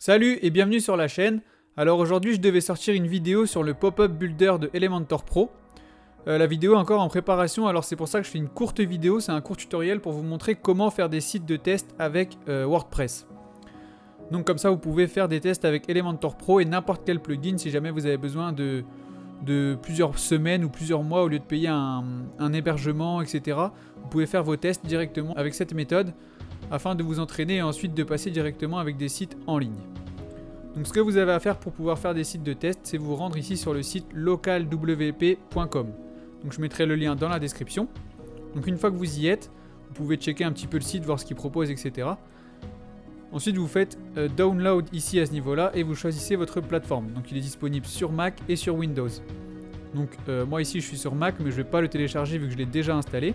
Salut et bienvenue sur la chaîne. Alors aujourd'hui je devais sortir une vidéo sur le pop-up builder de Elementor Pro. La vidéo est encore en préparation, alors c'est pour ça que je fais une courte vidéo, c'est un court tutoriel pour vous montrer comment faire des sites de test avec WordPress. Donc comme ça vous pouvez faire des tests avec Elementor Pro et n'importe quel plugin si jamais vous avez besoin de plusieurs semaines ou plusieurs mois au lieu de payer un hébergement, etc. Vous pouvez faire vos tests directement avec cette méthode afin de vous entraîner et ensuite de passer directement avec des sites en ligne. Donc ce que vous avez à faire pour pouvoir faire des sites de test, c'est vous rendre ici sur le site localwp.com. Donc je mettrai le lien dans la description. Donc une fois que vous y êtes, vous pouvez checker un petit peu le site, voir ce qu'il propose, etc. Ensuite vous faites download ici à ce niveau-là et vous choisissez votre plateforme. Donc il est disponible sur Mac et sur Windows. Donc moi ici je suis sur Mac mais je ne vais pas le télécharger vu que je l'ai déjà installé.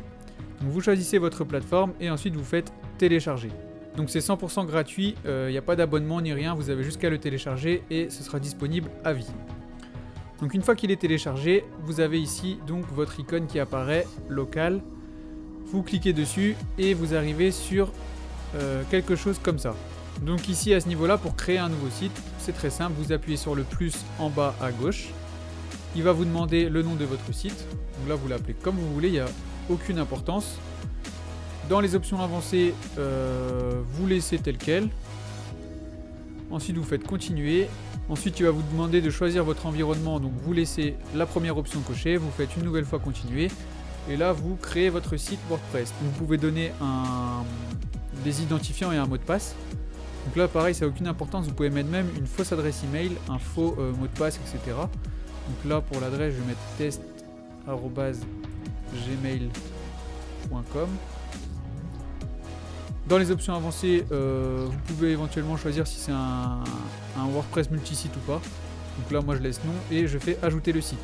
Donc vous choisissez votre plateforme et ensuite vous faites télécharger. Donc c'est 100% gratuit, il n'y a pas d'abonnement ni rien, vous avez juste qu'à le télécharger et ce sera disponible à vie. Donc une fois qu'il est téléchargé, vous avez ici donc votre icône qui apparaît, local. Vous cliquez dessus et vous arrivez sur quelque chose comme ça. Donc ici à ce niveau là, pour créer un nouveau site, c'est très simple, vous appuyez sur le plus en bas à gauche. Il va vous demander le nom de votre site, donc là vous l'appelez comme vous voulez, il n'y a aucune importance. Dans les options avancées, vous laissez tel quel. Ensuite vous faites continuer. Ensuite il va vous demander de choisir votre environnement, donc vous laissez la première option cochée, vous faites une nouvelle fois continuer. Et là vous créez votre site WordPress. Vous pouvez donner des identifiants et un mot de passe. Donc là pareil, ça n'a aucune importance, vous pouvez mettre même une fausse adresse email, un faux mot de passe, etc. Donc là pour l'adresse je vais mettre test@gmail.com. Dans les options avancées, vous pouvez éventuellement choisir si c'est un WordPress multisite ou pas. Donc là moi je laisse non et je fais ajouter le site.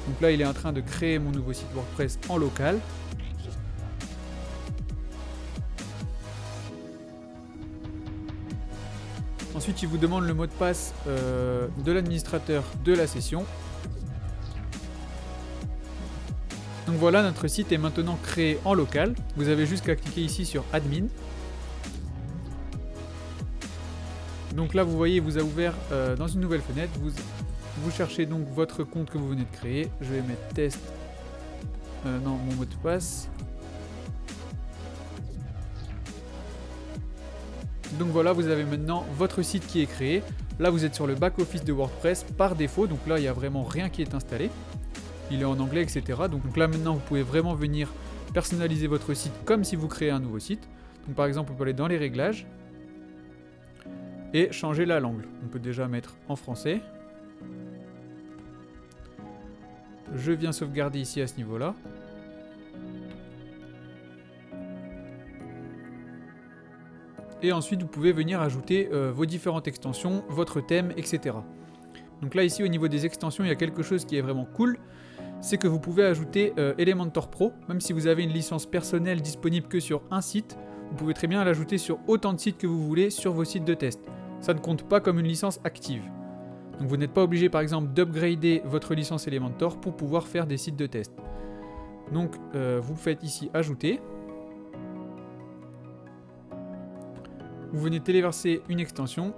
Donc là il est en train de créer mon nouveau site WordPress en local. Ensuite il vous demande le mot de passe de l'administrateur de la session. Donc voilà, notre site est maintenant créé en local. Vous avez juste qu'à cliquer ici sur admin. Donc là vous voyez, il vous a ouvert dans une nouvelle fenêtre. Vous cherchez donc votre compte que vous venez de créer. Je vais mettre test. Non, mon mot de passe. Donc voilà, vous avez maintenant votre site qui est créé. Là vous êtes sur le back-office de WordPress par défaut. Donc là il n'y a vraiment rien qui est installé. Il est en anglais, etc. Donc là maintenant vous pouvez vraiment venir personnaliser votre site comme si vous créez un nouveau site. Donc par exemple, on peut aller dans les réglages et changer la langue. On peut déjà mettre en français. Je viens sauvegarder ici à ce niveau-là. Et ensuite, vous pouvez venir ajouter vos différentes extensions, votre thème, etc. Donc là, ici, au niveau des extensions, il y a quelque chose qui est vraiment cool. C'est que vous pouvez ajouter Elementor Pro. Même si vous avez une licence personnelle disponible que sur un site, vous pouvez très bien l'ajouter sur autant de sites que vous voulez sur vos sites de test. Ça ne compte pas comme une licence active. Donc vous n'êtes pas obligé par exemple d'upgrader votre licence Elementor pour pouvoir faire des sites de test. Donc vous faites ici ajouter. Vous venez téléverser une extension.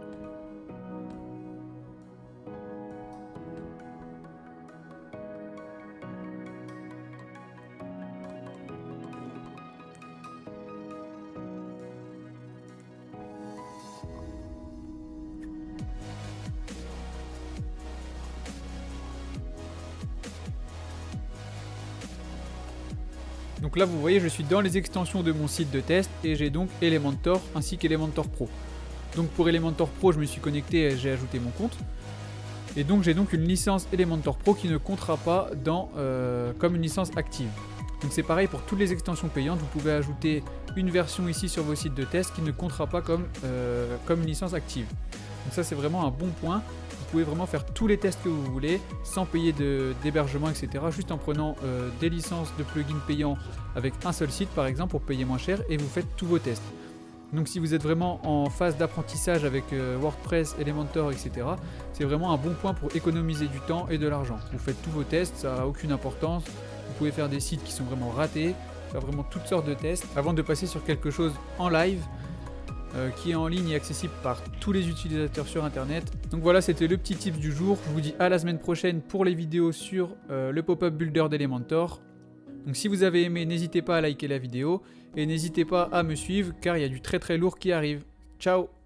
Donc là vous voyez, je suis dans les extensions de mon site de test et j'ai donc Elementor ainsi qu'Elementor Pro. Donc pour Elementor Pro je me suis connecté et j'ai ajouté mon compte. Et donc j'ai donc une licence Elementor Pro qui ne comptera pas comme une licence active. Donc c'est pareil pour toutes les extensions payantes, vous pouvez ajouter une version ici sur vos sites de test qui ne comptera pas comme une licence active. Donc ça c'est vraiment un bon point. Vous pouvez vraiment faire tous les tests que vous voulez sans payer d'hébergement, etc. Juste en prenant des licences de plugins payants avec un seul site par exemple pour payer moins cher et vous faites tous vos tests. Donc si vous êtes vraiment en phase d'apprentissage avec WordPress, Elementor, etc. c'est vraiment un bon point pour économiser du temps et de l'argent. Vous faites tous vos tests, ça n'a aucune importance. Vous pouvez faire des sites qui sont vraiment ratés, faire vraiment toutes sortes de tests avant de passer sur quelque chose en live qui est en ligne et accessible par tous les utilisateurs sur internet. Donc voilà, c'était le petit tips du jour. Je vous dis à la semaine prochaine pour les vidéos sur le pop-up builder d'Elementor. Donc si vous avez aimé, n'hésitez pas à liker la vidéo et n'hésitez pas à me suivre car il y a du très très lourd qui arrive. Ciao!